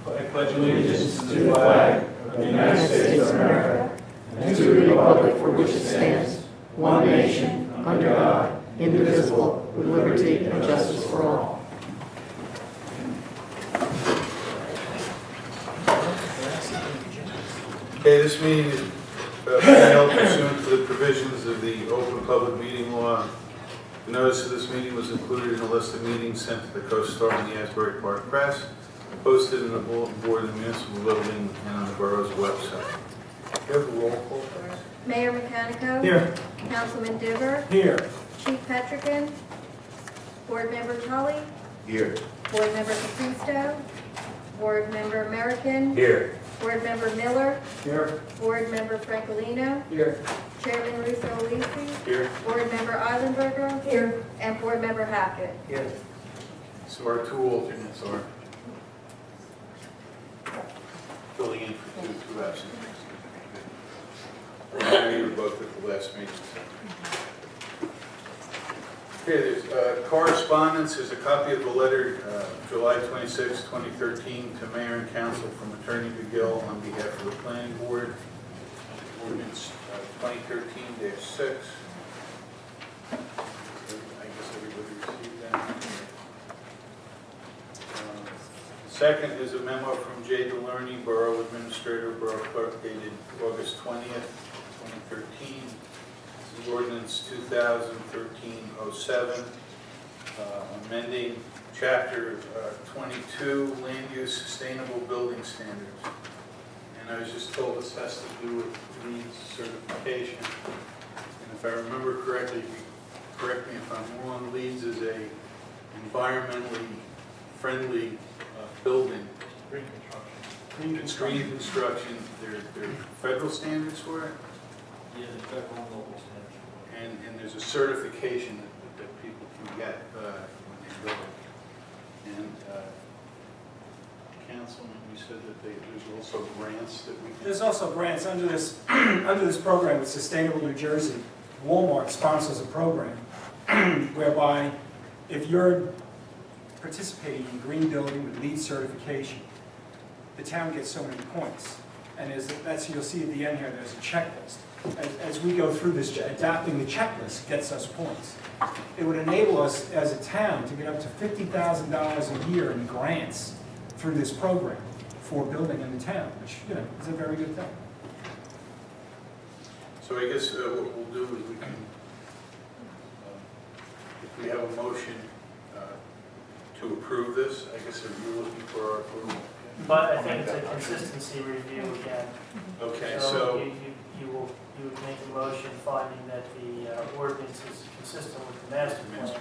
I pledge allegiance to the flag of the United States of America and to the republic for which it stands, one nation, under God, indivisible, with liberty and justice for all. Okay, this meeting is being held pursuant to the provisions of the Open Public Meeting Law. The notice of this meeting was included in a list of meetings sent to the Co-Star and the Asbury Park Press, posted in the bulletin board in the municipal building and on the borough's website. Do you have a roll call, please? Mayor Mechanico. Here. Councilman Diver. Here. Chief Petrikin. Board Member Tully. Here. Board Member Capristo. Board Member American. Here. Board Member Miller. Here. Board Member Francolino. Here. Chairman Russo Lisi. Here. Board Member Eilenberger. Here. And Board Member Hackett. Here. So our two alternates are filling in for two absent. You were both at the last meeting. Okay, there's correspondence. There's a copy of the letter, July 26, 2013, to Mayor and Council from Attorney McGill on behalf of the Planning Board. Ordinance 2013-6. I guess everybody received that. Second is a memo from Jay Delarney, Borough Administrator, Borough Clerk, dated August 20th, 2013. This is Ordinance 2013-07, amending Chapter 22, Land Use Sustainable Building Standards. And I was just told this has to do with LEED certification. And if I remember correctly, correct me if I'm wrong, LEED is a environmentally friendly building. Green It's green construction. There are federal standards for it, Yeah, the federal and local standards. and there's a certification that people can get when they build it. And Councilman, you said that there's also grants that we can. There's also grants under this under this program with Sustainable New Jersey. Walmart sponsors a program whereby if you're participating in green building with LEED certification, the town gets so many points. And that's you'll see at the end here. There's a checklist. As we go through this, adapting the checklist gets us points. It would enable us as a town to get up to $50,000 a year in grants through this program for building in the town, which is a very good thing. So I guess what we'll do is we can, if we have a motion to approve this, I guess if you're looking for our approval. But I think it's a consistency review again. Okay, So so, you would make a motion finding that the ordinance is consistent with the master plan,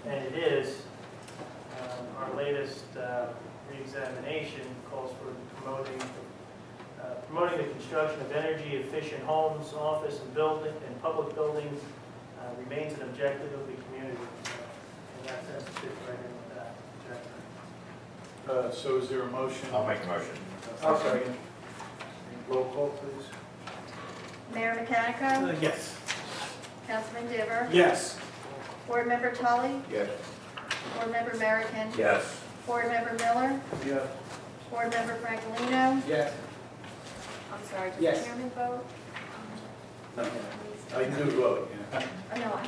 and it is. Our latest reexamination calls for promoting the construction of energy-efficient homes, office, and public buildings remains an objective of the community. And that's fit right in with that objective. so is there a motion? I'll make a motion. I'll second. Roll call, please. Mayor Mechanico. Yes. Councilman Diver. Yes. Board Member Tully. Yes. Board Member American. Yes. Board Member Miller. Yes. Board Member Francolino. Yes. I'm sorry, does Yes. the chairman vote? No, I do vote, yeah. Oh,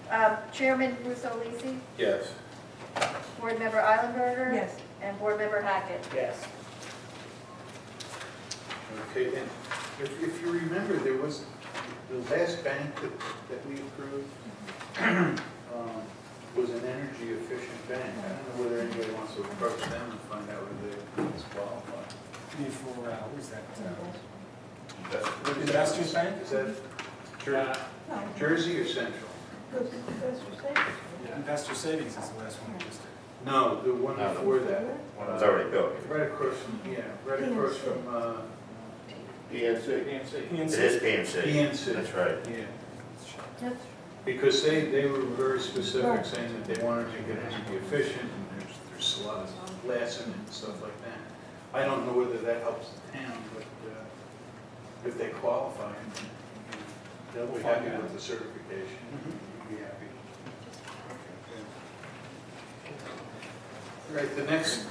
no, Chairman Russo Lisi. Yes. Board Member Eilenberger. Yes. And Board Member Hackett. Yes. Okay, and if you remember, there was the last bank that we approved was an energy efficient bank. I don't know whether anybody wants to approach them and find out whether they're disqualified. For what is that? That's Investors Bank? Is that Jersey or Central? Investor Savings is the last one we just did. No, the one No. before that. one was already built. Right across from, right across from PNC. PNC. It is PNC. PNC. That's right. Yeah. Because they were very specific, saying that they wanted to make it energy efficient, and there's a lot of glass in it and stuff like that. I don't know whether that helps the town, but if they qualify, they'll be happy with the certification. Be happy. All right, the next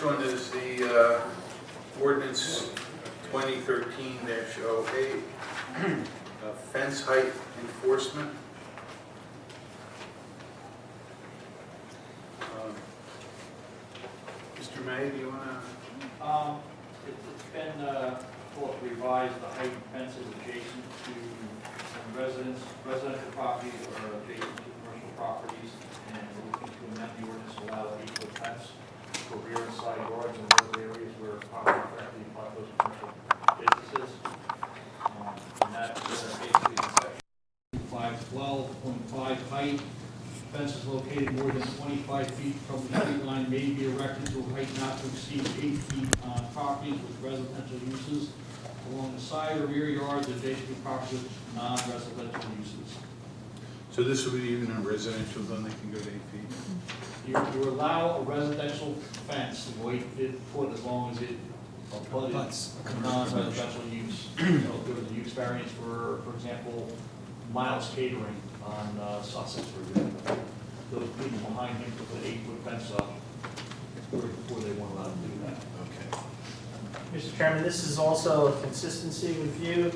one is the ordinance 2013-08, fence height enforcement. Mr. May, do you want to? It's been revised, the height of fences adjacent to residential properties or adjacent to commercial properties, and we're looking to amend the ordinance to allow 8-foot fence for rear and side yards in those areas where property directly abut those commercial businesses. And that basically is section 512.5 height. Fences located more than 25 feet from the street line may be erected to a height not to exceed 8 feet on properties with residential uses along the side or rear yards adjacent to properties with non-residential uses. So this would be even a residential zone, they can go to 8 feet? You allow a residential fence to go 8 foot as long as it abuts non-residential use. There was a use variance for example, Miles Catering on Sussex, for example. Those people behind him put an 8-foot fence up before they weren't allowed to do that. Okay. Mr. Chairman, this is also a consistency review.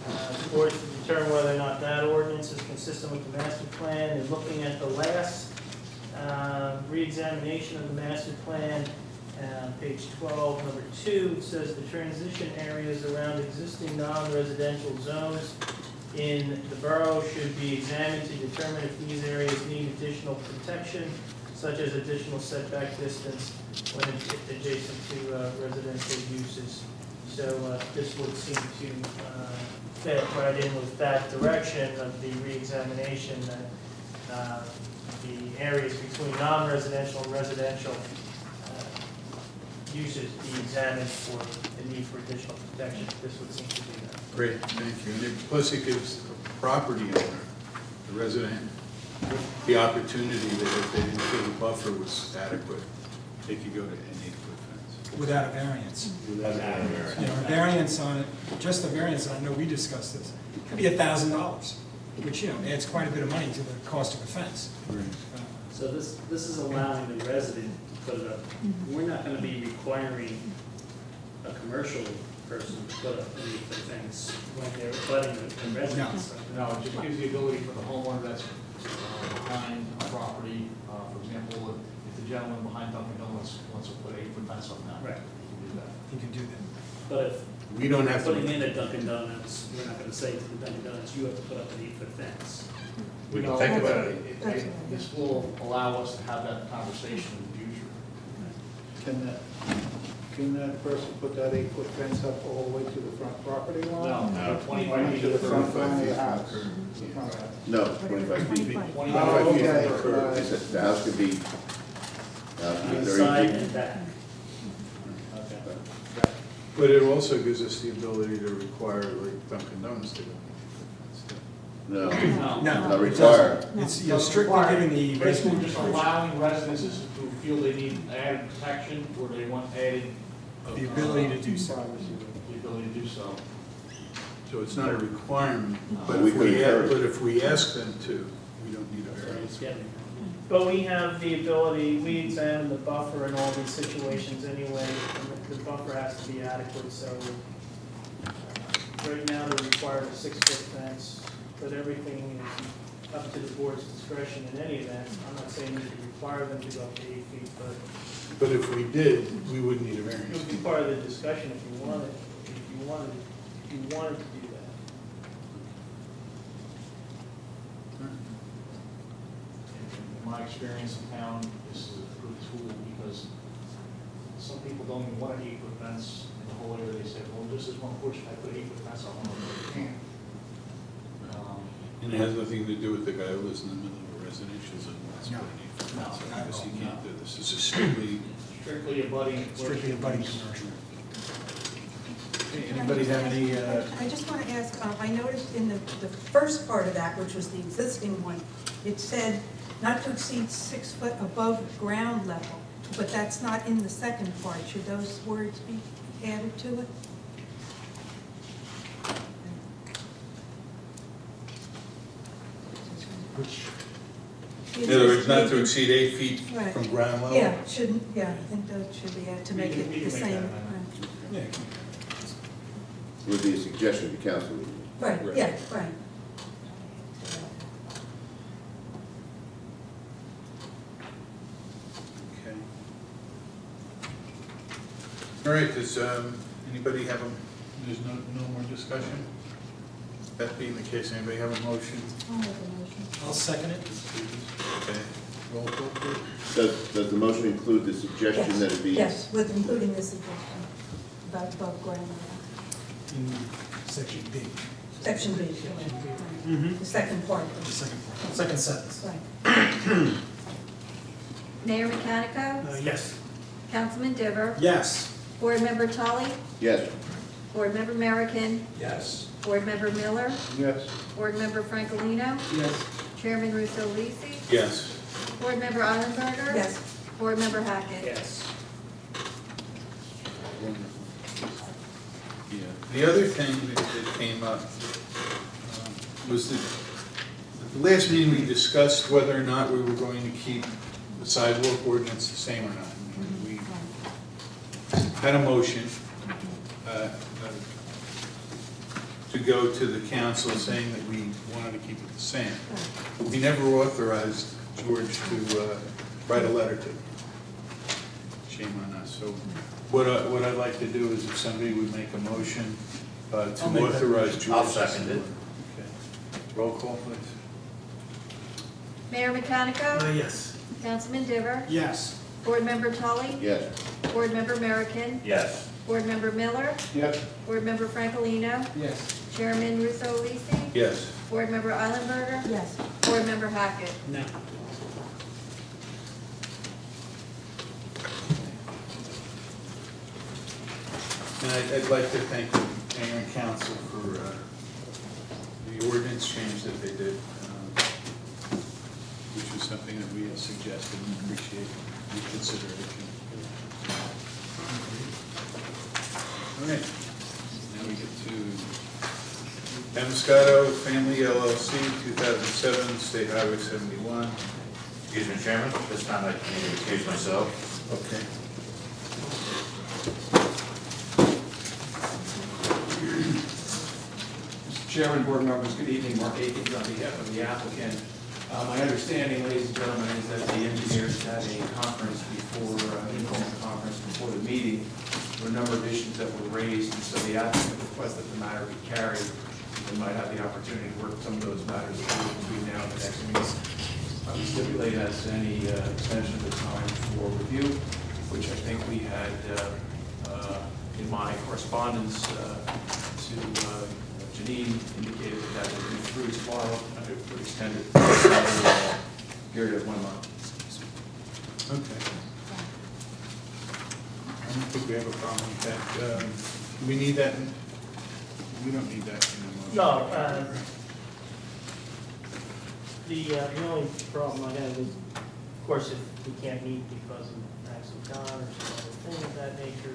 The board to determine whether or not that ordinance is consistent with the master plan. And looking at the last re-examination of the master plan, page 12, number 2, it says the transition areas around existing non-residential zones in the borough should be examined to determine if these areas need additional protection, such as additional setback distance when adjacent to residential uses. So this would seem to fit right in with that direction of the re-examination, that the areas between non-residential and residential uses be examined for the need for additional protection. This would seem to do that. Great, thank you. And plus it gives the property owner, the resident, the opportunity that if they didn't feel the buffer was adequate, they could go to an 8-foot fence. Without a variance. Without a variance. You know, a variance on it, just a variance, I know we discussed this, could be $1,000, which, you know, adds quite a bit of money to the cost of a fence. Right. So this is allowing the resident to put it up. We're not gonna be requiring a commercial person to put up any of the things when they're abutting the residents. No, it just gives the ability for the homeowner that's behind a property, for example, if the gentleman behind Dunkin' Donuts wants to put an 8-foot fence up now, Right. he can do that. You can do that. But if We don't have putting to, in a Dunkin' Donuts, we're not gonna say to the Dunkin' Donuts, you have to put up an 8-foot fence. We can No, think about it. This will allow us to have that conversation in the future. Can that person put that 8-foot fence up all the way to the front property line? No. 25 feet To the of front curb. line of the house? The front of the house. No, 25 feet. 25 Oh, feet okay. of curb. They said the house could be, Inside 30 and feet. back. Okay. but it also gives us the ability to require like Dunkin' Donuts to go. No, No. not required. It's, you're strictly giving the Basically, resident just allowing residences who feel they need added protection or they want added. the ability to do so. The ability to do so. So it's not a requirement, but We if could encourage it. if we ask them to, we don't need a So variance. it's getting. But we have the ability, we examine the buffer in all these situations anyway, and the buffer has to be adequate, so right now they're required a 6-foot fence, but everything is up to the board's discretion in any event. I'm not saying you require them to go up to 8 feet, but But if we did, we wouldn't need a it variance. would be part of the discussion if you wanted to do that. In my experience in town, this is a good tool because some people don't even want an 8-foot fence in the whole area. They say, well, this is one push, I put an 8-foot fence up on it. And it has nothing to do with the guy who lives in the middle of a residential zone. That's No. what he needs. No, Because you no. can't do this. This is strictly, Strictly a budding. Strictly a budding commercial. Anybody have any, I just want to ask, I noticed in the first part of that, which was the existing one, it said not to exceed 6 foot above ground level, but that's not in the second part. Should those words be added to it? Which, It In other words, just not to making- exceed 8 feet Right. from ground level? Yeah, it shouldn't, yeah, I think that should be added to make We it can the make same. that amendment. Yeah. Would be a suggestion to council. Right, yeah, right. Okay. All right, does anybody have there's no more discussion? That being the case, anybody have a motion? I'll make a motion. I'll second it. Okay, roll call, please. Does the motion include the suggestion that it be? Yes, with including this suggestion about above ground level. In section B, Section B. Mhm. The second part. the second part, second sentence. Right. Mayor Mechanico? Yes. Councilman Diver? Yes. Board Member Tully? Yes. Board Member American? Yes. Board Member Miller? Yes. Board Member Francolino? Yes. Chairman Russo Lisi? Yes. Board Member Eilenberger? Yes. Board Member Hackett? Yes. Yeah. The other thing that came up was that at the last meeting, we discussed whether or not we were going to keep the sidewalk ordinance the same or not. We had a motion to go to the council saying that we wanted to keep it the same. But we never authorized George to write a letter to them. Shame on us. So what I'd like to do is if somebody would make a motion to I'll make that authorize motion. George. I'll second it. Okay. Roll call, please. Mayor Mechanico? Yes. Councilman Diver? Yes. Board Member Tully? Yes. Board Member American? Yes. Board Member Miller? Yes. Board Member Francolino? Yes. Chairman Russo Lisi? Yes. Board Member Eilenberger? Yes. Board Member Hackett? No. And I'd like to thank the mayor and council for the ordinance change that they did, which was something that we had suggested and appreciate your consideration. All right, now we get to Amoscato Family LLC, 2007, State Highway 71. Excuse me, Chairman, this time I can excuse myself. Okay. Mr. Chairman, board members, good evening. Mark Akins on behalf of the applicant. My understanding, ladies and gentlemen, is that the engineers had a conference before, an informal conference before the meeting. There were a number of issues that were raised, and so the applicant requested the matter be carried. And might have the opportunity to work some of those matters through between now and the next meeting. I would stipulate as to any extension of the time for review, which I think we had in my correspondence to Janine indicated that would be through tomorrow, and it would extend it for a period of 1 month. Okay. I don't think we have a problem with that. Do we need that? We don't need that in the motion. No, the only problem I have is, of course, if we can't meet because of acts of God or some other thing of that nature,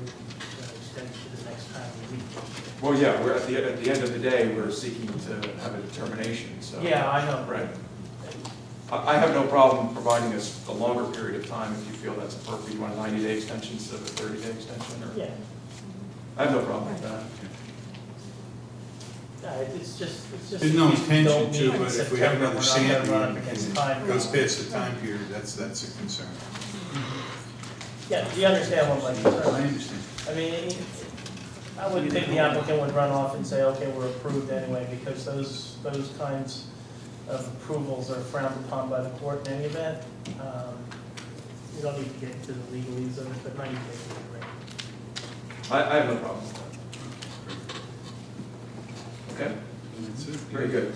extend to the next time we meet. Well, yeah, we're at the end of the day, we're seeking to have a determination, so. Yeah, I know. Right. I have no problem providing us a longer period of time if you feel that's appropriate. You want a 90-day extension instead of a 30-day extension, or? Yeah, I have no problem with that. yeah, it's just. There's no we intention don't to, meet in but if we have September, another we're not sand gonna run up meeting, against it time. goes past the time period, that's a concern. Yeah, you understand what my I concern is? understand. I mean, I would think the applicant would run off and say, okay, we're approved anyway, because those kinds of approvals are frowned upon by the court in any event. You don't need to get into the legalese of it, but 90 days would be great. I have no problem with that. Okay, That's it. very good.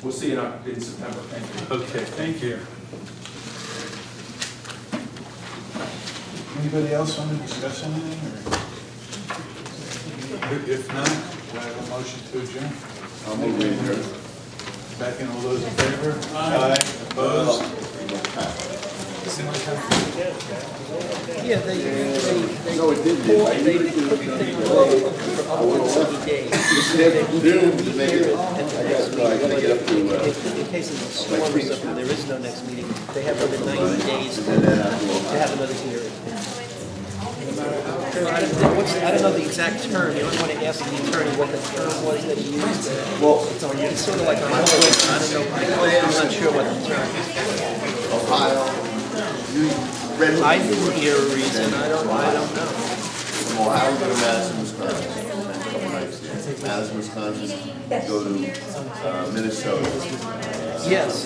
We'll see you in September. Thank you. Okay, thank you. Anybody else want to discuss anything, or? If not, do I have a motion to adjourn? I'll move in here. Second, all those in favor? Aye. Opposed? Yeah, they No, it didn't. I usually do it. for up to 90 days. They didn't make it. I gotta get up to, In case of a storm or something, there is no next meeting. They have another 90 days to have another hearing. I don't know the exact term. You don't want to ask the attorney what the term was that he used. well, It's sort of like on hold. I don't know. I'm not sure what the term is. Ohio, you read I didn't hear a reason. I don't know. from Ohio to Madison, Wisconsin. Madison, Wisconsin, go to Minnesota. Yes,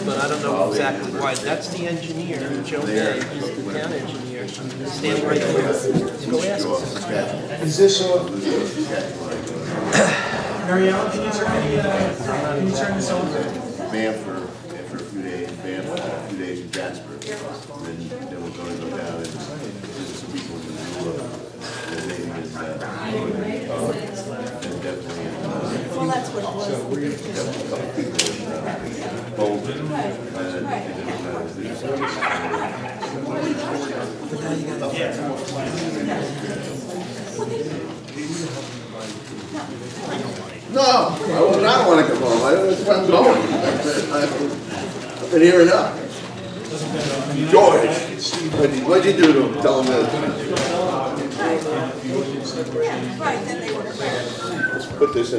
but I don't know exactly why. That's the engineer, Joe May, he's the town engineer, he's standing right there. Go ask him. Is this Mary Ellen, can you turn this on? Banff for a few days, Banff for a few days in Jasper. Then we're going to go down and visit some people in the middle of the name is, and definitely Well, that's what it was. a couple people in Boulder. No, I don't want to come home. I don't know where I'm going. I've been here enough. George, what'd you do to him? Tell him that. Right, then they would have. Put this in.